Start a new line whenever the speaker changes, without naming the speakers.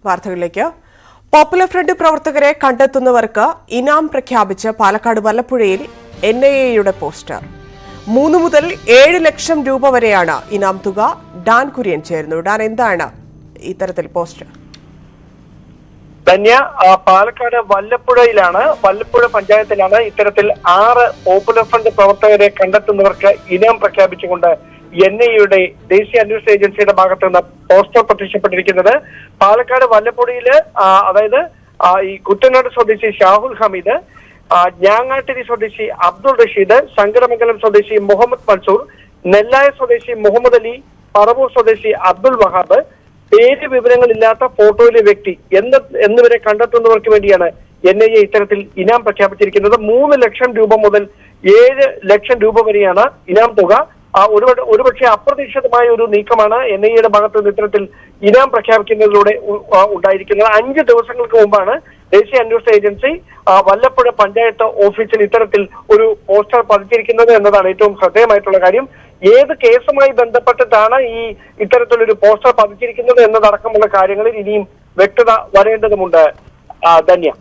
വാർത്തകളിലേക്ക്. Popular front പ്രവർത്തകരെ കണ്ടെത്തുന്നവർക്ക് ഇനാം പ്രഖ്യാപിച്ച് പാലക്കാട് വല്ലപ്പുഴയിൽ NIA പോസ്റ്റർ. 3 മുതൽ 7 ലക്ഷം രൂപ വരെയാണ് ഇനാം തുക. ഡാൻ കുര്യൻ ചേരുന്നു. ഡാൻ, എന്താണ് ഇത്തരത്തിൽ പോസ്റ്റർ?
ധന്യ, പാലക്കാട് വല്ലപ്പുഴ പഞ്ചായത്തിലാണ് ഇത്തരത്തിൽ 6 പോപ്പുലർ ഫ്രണ്ട് പ്രവർത്തകരെ കണ്ടെത്തുന്നവർക്ക് ഇനാം പ്രഖ്യാപിച്ചുകൊണ്ട് NIA ദേശീയ അന്വേഷണ ഏജൻസിയുടെ ഭാഗത്ത് നിന്ന് പോസ്റ്റർ പ്രത്യക്ഷപ്പെട്ടിരിക്കുന്നത്. പാലക്കാട് വല്ലപ്പുഴയില് അതായത് ഈ കുട്ടനാട് സ്വദേശി ഷാഹുൽ ഹമീദ്, ഞാങ്ങാട്ടിരി സ്വദേശി അബ്ദുൾ റഷീദ്, ശങ്കരമംഗലം സ്വദേശി മുഹമ്മദ് മൻസൂർ, നെല്ലായ സ്വദേശി മുഹമ്മദ് അലി, പറവൂർ സ്വദേശി അബ്ദുൾ വഹാബ്, പേര് വിവരങ്ങളില്ലാത്ത ഫോട്ടോയിലെ വ്യക്തി എന്നിവരെ കണ്ടെത്തുന്നവർക്ക് വേണ്ടിയാണ് NIA ഇത്തരത്തിൽ ഇനാം പ്രഖ്യാപിച്ചിരിക്കുന്നത്. 3 ലക്ഷം രൂപ മുതൽ 7 ലക്ഷം രൂപ വരെയാണ് ഇനാം തുക. ഒരുപക്ഷെ അപ്രതീക്ഷിതമായ ഒരു നീക്കമാണ് NIA ഭാഗത്ത് നിന്ന് ഇത്തരത്തിൽ ഇനാം പ്രഖ്യാപിക്കുന്നതിലൂടെ ഉണ്ടായിരിക്കുന്നത്. 5 ദിവസങ്ങൾക്ക് മുമ്പാണ് ദേശീയ അന്വേഷണ ഏജൻസി വല്ലപ്പുഴ പഞ്ചായത്ത് ഓഫീസിൽ ഇത്തരത്തിൽ ഒരു പോസ്റ്റർ പതിച്ചിരിക്കുന്നത് എന്നതാണ് ഏറ്റവും ശ്രദ്ധേയമായിട്ടുള്ള കാര്യം. ഏത് കേസുമായി ബന്ധപ്പെട്ടിട്ടാണ് ഇത്തരത്തിലൊരു പോസ്റ്റർ പതിച്ചിരിക്കുന്നത് എന്നതടക്കമുള്ള കാര്യങ്ങളിൽ ഇനിയും വ്യക്തത വരേണ്ടതുണ്ട്. ധന്യ.